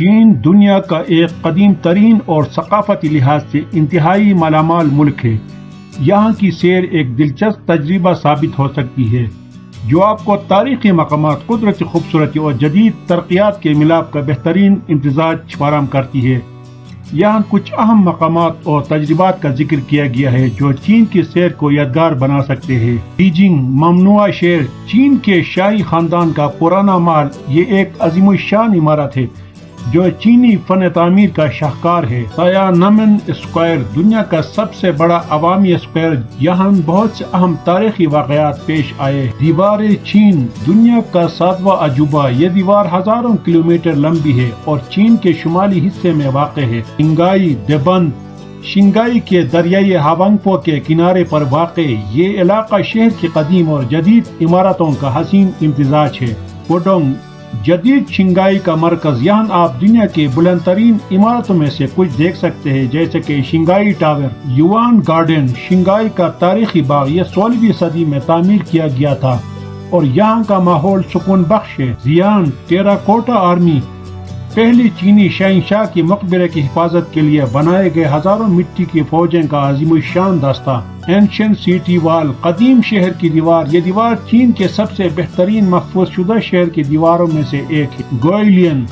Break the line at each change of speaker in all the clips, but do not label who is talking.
چین دنیا کا ایک قدیم ترین اور ثقافتی لحاظ سے انتہائی مالامال ملک ہے۔ یہاں کی سیر ایک دلچسپ تجربہ ثابت ہو سکتی ہے جو آپ کو تاریخی مقامات، قدرتی خوبصورتی اور جدید ترقیات کے ملاپ کا بہترین امتزاج فراہم کرتی ہے۔ یہاں کچھ اہم مقامات اور تجربات کا ذکر کیا گیا ہے جو چین کی سیر کو یادگار بنا سکتے ہیں۔ بیجنگ ممنوع شہر، چین کے شاہی خاندان کا پرانا محل، یہ ایک عظیم الشان عمارت ہے جو چینی فن تعمیر کا شاہکار ہے۔ تیانمن اسکوائر، دنیا کا سب سے بڑا عوامی اسکوائر، یہاں بہت سے اہم تاریخی واقعات پیش آئے۔ دیوار چین، دنیا کا 7واں عجوبہ، یہ دیوار ہزاروں کلومیٹر لمبی ہے اور چین کے شمالی حصے میں واقع ہے۔ شنگھائی دیبند، شنگھائی کے دریائے ہوانگپو کے کنارے پر واقع یہ علاقہ شہر کی قدیم اور جدید عمارتوں کا حسین امتزاج ہے۔ پوڈونگ، جدید شنگھائی کا مرکز، یہاں آپ دنیا کے بلند ترین عمارتوں میں سے کچھ دیکھ سکتے ہیں جیسے کہ شنگھائی ٹاور۔ یوان گارڈن، شنگھائی کا تاریخی باغ، یہ 16ویں صدی میں تعمیر کیا گیا تھا اور یہاں کا ماحول سکون بخش ہے۔ زیان ٹیراکوٹا آرمی، پہلی چینی شہنشاہ کی مقبرے کی حفاظت کے لیے بنائے گئے ہزاروں مٹی کی فوجیں کا عظیم الشان دستہ۔ اینشنٹ سٹی وال، قدیم شہر کی دیوار، یہ دیوار چین کے سب سے بہترین محفوظ شدہ شہر کی دیواروں میں سے ایک ہے۔ گوئلین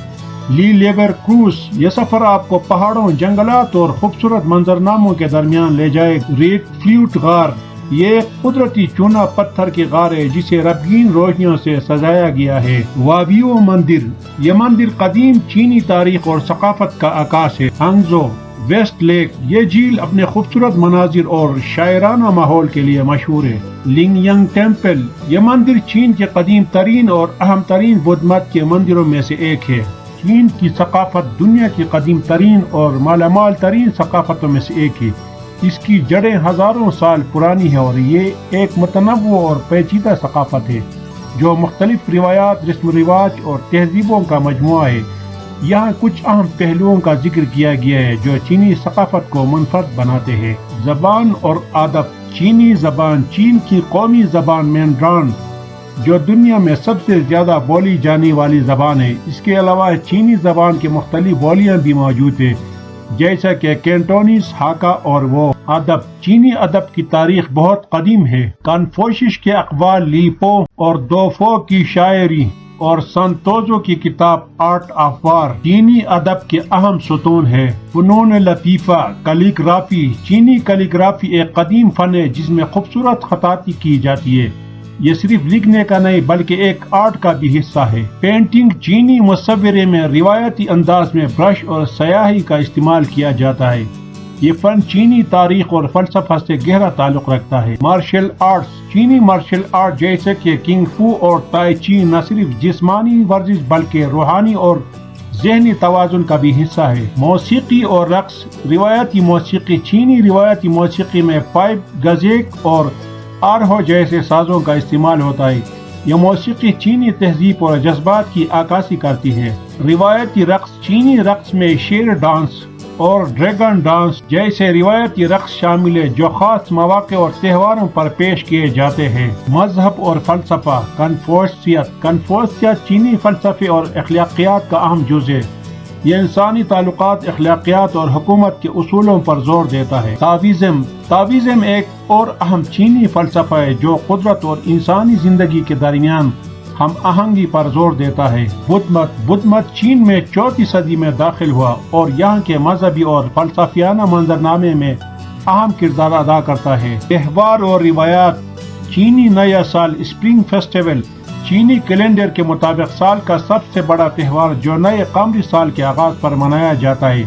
لی لیور کروز، یہ سفر آپ کو پہاڑوں، جنگلات اور خوبصورت منظرناموں کے درمیان لے جائے۔ ریڈ فلیوٹ غار، یہ ایک قدرتی چونا پتھر کی غار ہے جسے رنگین روشنیوں سے سجایا گیا ہے۔ واویو مندر، یہ مندر قدیم چینی تاریخ اور ثقافت کا عکاس ہے۔ ہانگزو ویسٹ لیک، یہ جھیل اپنے خوبصورت مناظر اور شاعرانہ ماحول کے لیے مشہور ہے۔ لنگ ینگ ٹیمپل، یہ مندر چین کے قدیم ترین اور اہم ترین بدھ مت کے مندروں میں سے ایک ہے۔ چین کی ثقافت دنیا کی قدیم ترین اور مالا مال ترین ثقافتوں میں سے ایک ہے۔ اس کی جڑیں ہزاروں سال پرانی ہیں اور یہ ایک متنوع اور پیچیدہ ثقافت ہے جو مختلف روایات، رسم و رواج اور تہذیبوں کا مجموعہ ہے۔ یہاں کچھ اہم پہلوؤں کا ذکر کیا گیا ہے جو چینی ثقافت کو منفرد بناتے ہیں۔ زبان اور ادب، چینی زبان، چین کی قومی زبان مینڈرن جو دنیا میں سب سے زیادہ بولی جانے والی زبان ہے۔ اس کے علاوہ چینی زبان کی مختلف بولیاں بھی موجود ہیں جیسا کہ کینٹونیز، ہاکا اور وہ۔ ادب، چینی ادب کی تاریخ بہت قدیم ہے۔ کنفوشیس کے اقوال، لیپو اور دوفو کی شاعری اور سنتوزو کی کتاب آرٹ آف وار چینی ادب کے اہم ستون ہے۔ فنون لطیفہ، کیلیگرافی، چینی کیلیگرافی ایک قدیم فن ہے جس میں خوبصورت خطاطی کی جاتی ہے۔ یہ صرف لکھنے کا نہیں بلکہ ایک آرٹ کا بھی حصہ ہے۔ پینٹنگ، چینی مصورے میں روایتی انداز میں برش اور سیاہی کا استعمال کیا جاتا ہے۔ یہ فن چینی تاریخ اور فلسفہ سے گہرا تعلق رکھتا ہے۔ مارشل آرٹس، چینی مارشل آرٹ جیسے کہ کنگ فو اور تائی چی نہ صرف جسمانی ورزش بلکہ روحانی اور ذہنی توازن کا بھی حصہ ہے۔ موسیقی اور رقص، روایتی موسیقی، چینی روایتی موسیقی میں پائپ، گزیک اور آرہو جیسے سازوں کا استعمال ہوتا ہے۔ یہ موسیقی چینی تہذیب اور جذبات کی عکاسی کرتی ہے۔ روایتی رقص، چینی رقص میں شیر ڈانس اور ڈریگن ڈانس جیسے روایتی رقص شامل ہے جو خاص مواقع اور تہواروں پر پیش کیے جاتے ہیں۔ مذہب اور فلسفہ، کنفوشیس چینی فلسفے اور اخلاقیات کا اہم جز ہے۔ یہ انسانی تعلقات، اخلاقیات اور حکومت کے اصولوں پر زور دیتا ہے۔ تاویزم ایک اور اہم چینی فلسفہ ہے جو قدرت اور انسانی زندگی کے درمیان ہم آہنگی پر زور دیتا ہے۔ بدھ مت چین میں 4ویں صدی میں داخل ہوا اور یہاں کے مذہبی اور فلسفیانہ منظرنامے میں اہم کردار ادا کرتا ہے۔ تہوار اور روایات، چینی نیا سال، اسپرنگ فیسٹیول، چینی کیلنڈر کے مطابق سال کا سب سے بڑا تہوار جو نئے قمری سال کے آغاز پر منایا جاتا ہے۔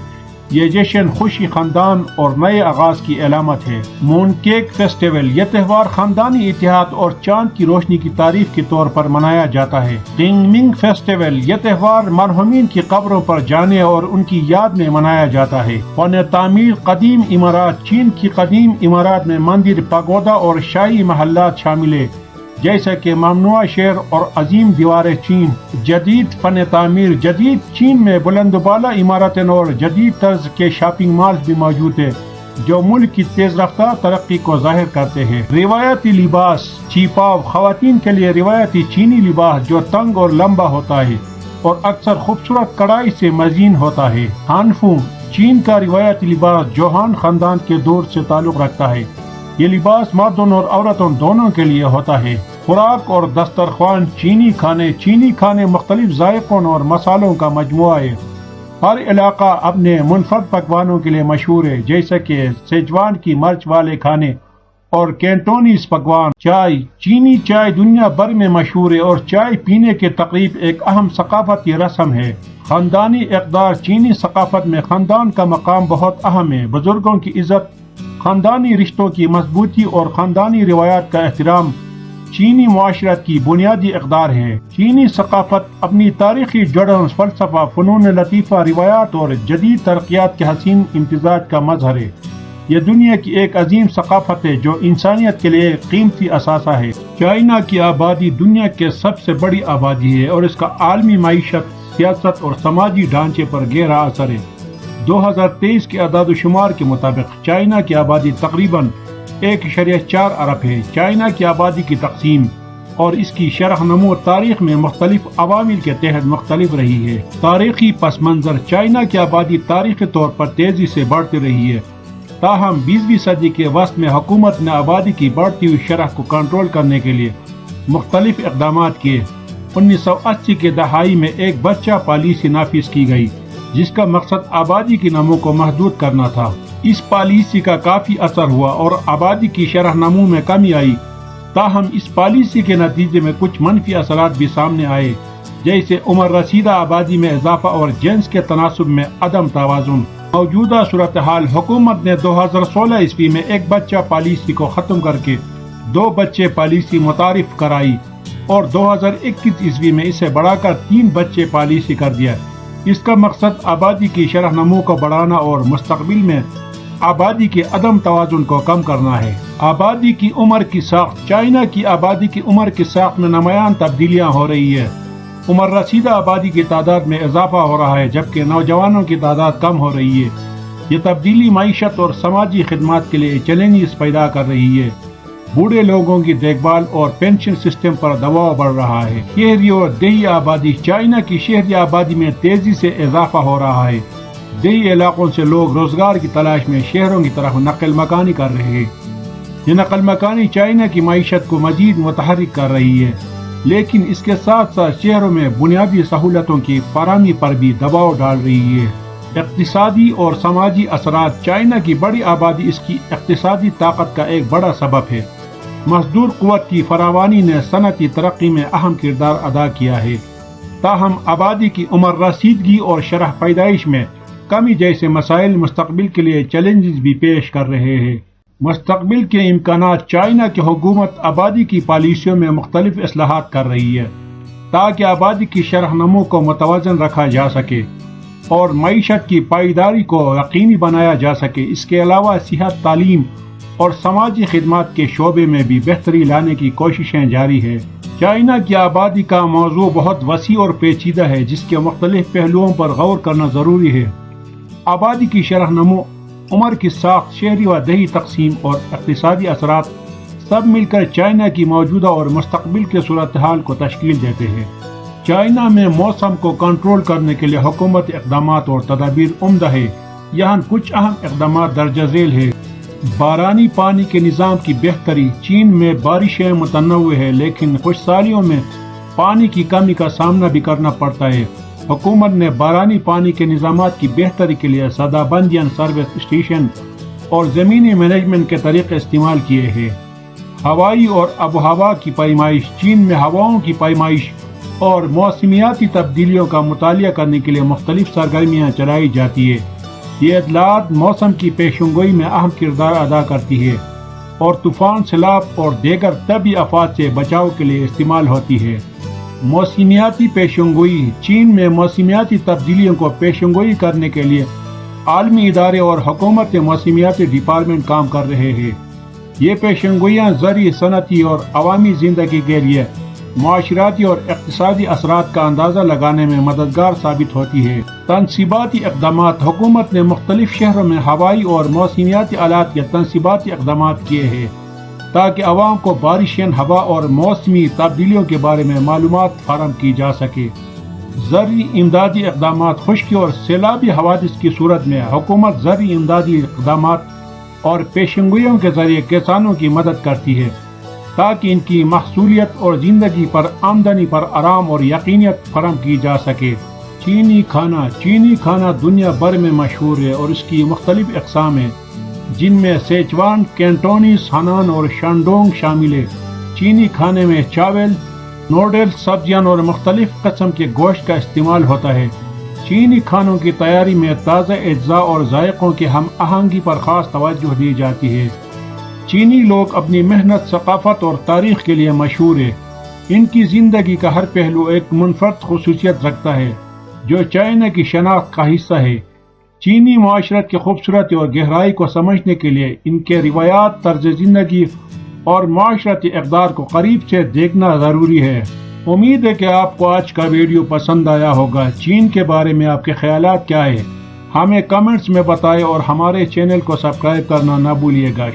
یہ جشن خوشی، خاندان اور نئے آغاز کی علامت ہے۔ مون کیک فیسٹیول، یہ تہوار خاندانی اتحاد اور چاند کی روشنی کی تعریف کے طور پر منایا جاتا ہے۔ قنگمنگ فیسٹیول، یہ تہوار مرحومین کی قبروں پر جانے اور ان کی یاد میں منایا جاتا ہے۔ فن تعمیر، قدیم عمارات، چین کی قدیم عمارات میں مندر، پاگودا اور شاہی محلات شامل ہیں جیسا کہ ممنوع شہر اور عظیم دیواریں چین۔ جدید فن تعمیر، جدید چین میں بلند و بالا عمارتیں اور جدید طرز کے شاپنگ مالز بھی موجود ہیں جو ملک کی تیز رفتار ترقی کو ظاہر کرتے ہیں۔ روایتی لباس، چیپاو، خواتین کے لیے روایتی چینی لباس جو تنگ اور لمبا ہوتا ہے۔ اور اکثر خوبصورت کڑھائی سے مزین ہوتا ہے۔ ہانفو چین کا روایتی لباس جوہان خاندان کے دور سے تعلق رکھتا ہے۔ یہ لباس مردوں اور عورتوں دونوں کے لیے ہوتا ہے۔ خوراک اور دسترخوان چینی کھانے مختلف ذائقوں اور مسالوں کا مجموعہ ہے۔ ہر علاقہ اپنے منفرد پکوانوں کے لیے مشہور ہے، جیسے کہ سیچوان کی مرچ والے کھانے اور کینٹونیز پکوان۔ چینی چائے دنیا بھر میں مشہور ہے اور چائے پینے کے تقریب ایک اہم ثقافتی رسم ہے۔ خاندانی اقدار چینی ثقافت میں خاندان کا مقام بہت اہم ہے۔ بزرگوں کی عزت، خاندانی رشتوں کی مضبوطی اور خاندانی روایات کا احترام چینی معاشرت کی بنیادی اقدار ہے۔ چینی ثقافت اپنی تاریخی جڑوں، فلسفہ، فنون لطیفہ، روایات اور جدید ترقیات کے حسین امتزاج کا مظہر ہے۔ یہ دنیا کی ایک عظیم ثقافت ہے جو انسانیت کے لیے ایک قیمتی اثاثہ ہے۔ چائنا کی آبادی دنیا کے سب سے بڑی آبادی ہے اور اس کا عالمی معیشت، سیاست اور سماجی ڈھانچے پر گہرا اثر ہے۔ 2023 کے اعداد و شمار کے مطابق چائنا کی آبادی تقریباً 1.4 ارب ہے۔ چائنا کی آبادی کی تقسیم اور اس کی شرح نمو تاریخ میں مختلف عوامل کے تحت مختلف رہی ہے۔ تاریخی پس منظر: چائنا کی آبادی تاریخی طور پر تیزی سے بڑھتی رہی ہے، تاہم 20ویں صدی کے وسط میں حکومت نے آبادی کی بڑھتی ہوئی شرح کو کنٹرول کرنے کے لیے مختلف اقدامات کیے۔ 1980 کے دہائی میں ایک بچہ پالیسی نافذ کی گئی جس کا مقصد آبادی کی نمو کو محدود کرنا تھا۔ اس پالیسی کا کافی اثر ہوا اور آبادی کی شرح نمو میں کمی آئی، تاہم اس پالیسی کے نتیجے میں کچھ منفی اثرات بھی سامنے آئے، جیسے عمر رسیدہ آبادی میں اضافہ اور جنس کے تناسب میں عدم توازن۔ موجودہ صورتحال: حکومت نے 2016 عیسوی میں ایک بچہ پالیسی کو ختم کر کے 2 بچے پالیسی متعارف کرائی اور 2021 عیسوی میں اسے بڑھا کر 3 بچے پالیسی کر دیا۔ اس کا مقصد آبادی کی شرح نمو کو بڑھانا اور مستقبل میں آبادی کے عدم توازن کو کم کرنا ہے۔ آبادی کی عمر کی ساخت: چائنا کی آبادی کی عمر کی ساخت میں نمایاں تبدیلیاں ہو رہی ہیں۔ عمر رسیدہ آبادی کی تعداد میں اضافہ ہو رہا ہے جبکہ نوجوانوں کی تعداد کم ہو رہی ہے۔ یہ تبدیلی معیشت اور سماجی خدمات کے لیے چیلنجز پیدا کر رہی ہے۔ بوڑھے لوگوں کی دیکھ بھال اور پینشن سسٹم پر دباؤ بڑھ رہا ہے۔ شہری اور دیہی آبادی: چائنا کی شہری آبادی میں تیزی سے اضافہ ہو رہا ہے۔ دیہی علاقوں سے لوگ روزگار کی تلاش میں شہروں کی طرف نقل مکانی کر رہے ہیں۔ یہ نقل مکانی چائنا کی معیشت کو مزید متحرک کر رہی ہے، لیکن اس کے ساتھ ساتھ شہروں میں بنیادی سہولتوں کی فراہمی پر بھی دباؤ ڈال رہی ہے۔ اقتصادی اور سماجی اثرات: چائنا کی بڑی آبادی اس کی اقتصادی طاقت کا ایک بڑا سبب ہے۔ مزدور قوت کی فراوانی نے صنعتی ترقی میں اہم کردار ادا کیا ہے، تاہم آبادی کی عمر رسیدگی اور شرح پیدائش میں کمی جیسے مسائل مستقبل کے لیے چیلنجز بھی پیش کر رہے ہیں۔ مستقبل کے امکانات: چائنا کی حکومت آبادی کی پالیسیوں میں مختلف اصلاحات کر رہی ہے تاکہ آبادی کی شرح نمو کو متوازن رکھا جا سکے اور معیشت کی پائیداری کو یقینی بنایا جا سکے۔ اس کے علاوہ صحت، تعلیم اور سماجی خدمات کے شعبے میں بھی بہتری لانے کی کوششیں جاری ہیں۔ چائنا کی آبادی کا موضوع بہت وسیع اور پیچیدہ ہے جس کے مختلف پہلوؤں پر غور کرنا ضروری ہے۔ آبادی کی شرح نمو، عمر کی ساخت، شہری و دیہی تقسیم اور اقتصادی اثرات سب مل کر چائنا کی موجودہ اور مستقبل کے صورتحال کو تشکیل دیتے ہیں۔ چائنا میں موسم کو کنٹرول کرنے کے لیے حکومت اقدامات اور تدابیر عمدہ ہے۔ یہاں کچھ اہم اقدامات درج ذیل ہیں۔ بارانی پانی کے نظام کی بہتری: چین میں بارشیں متنوع ہیں لیکن خوش سالیوں میں پانی کی کمی کا سامنا بھی کرنا پڑتا ہے۔ حکومت نے بارانی پانی کے نظامات کی بہتری کے لیے سدہ بندیاں، سروس اسٹیشن اور زمینی مینجمنٹ کے طریقے استعمال کیے ہیں۔ ہوائی اور آب و ہوا کی پیمائش: چین میں ہواؤں کی پیمائش اور موسمیاتی تبدیلیوں کا مطالعہ کرنے کے لیے مختلف سرگرمیاں چلائی جاتی ہیں۔ یہ اطلاعات موسم کی پیشنگوئی میں اہم کردار ادا کرتی ہے اور طوفان، سیلاب اور دیگر طبعی آفات سے بچاؤ کے لیے استعمال ہوتی ہے۔ موسمیاتی پیشنگوئی: چین میں موسمیاتی تبدیلیوں کو پیشنگوئی کرنے کے لیے عالمی ادارے اور حکومت موسمیاتی ڈپارٹمنٹ کام کر رہے ہیں۔ یہ پیشنگوئیاں زرعی، صنعتی اور عوامی زندگی کے لیے معاشرتی اور اقتصادی اثرات کا اندازہ لگانے میں مددگار ثابت ہوتی ہے۔ تنصیباتی اقدامات: حکومت نے مختلف شہروں میں ہوائی اور موسمیاتی آلات کے تنصیباتی اقدامات کیے ہیں تاکہ عوام کو بارشیں، ہوا اور موسمی تبدیلیوں کے بارے میں معلومات فراہم کی جا سکے۔ زرعی امدادی اقدامات: خشکی اور سیلابی حوادث کی صورت میں حکومت زرعی امدادی اقدامات اور پیشنگوئیوں کے ذریعے کسانوں کی مدد کرتی ہے تاکہ ان کی محصولیت اور زندگی پر آمدنی پر آرام اور یقینیت فراہم کی جا سکے۔ چینی کھانا دنیا بھر میں مشہور ہے اور اس کی مختلف اقسام ہیں جن میں سیچوان، کینٹونیز، ہنان اور شانڈونگ شامل ہے۔ چینی کھانے میں چاول، نوڈلز، سبزیاں اور مختلف قسم کے گوشت کا استعمال ہوتا ہے۔ چینی کھانوں کی تیاری میں تازہ اجزاء اور ذائقوں کی ہم آہنگی پر خاص توجہ دی جاتی ہے۔ چینی لوگ اپنی محنت، ثقافت اور تاریخ کے لیے مشہور ہے۔ ان کی زندگی کا ہر پہلو ایک منفرد خصوصیت رکھتا ہے جو چائنا کی شناخت کا حصہ ہے۔ چینی معاشرت کی خوبصورتی اور گہرائی کو سمجھنے کے لیے ان کے روایات، طرز زندگی اور معاشرتی اقدار کو قریب سے دیکھنا ضروری ہے۔ امید ہے کہ آپ کو آج کا ویڈیو پسند آیا ہوگا۔ چین کے بارے میں آپ کے خیالات کیا ہیں؟ ہمیں کمنٹس میں بتائیں اور ہمارے چینل کو سبسکرائب کرنا نہ بھولیے گا۔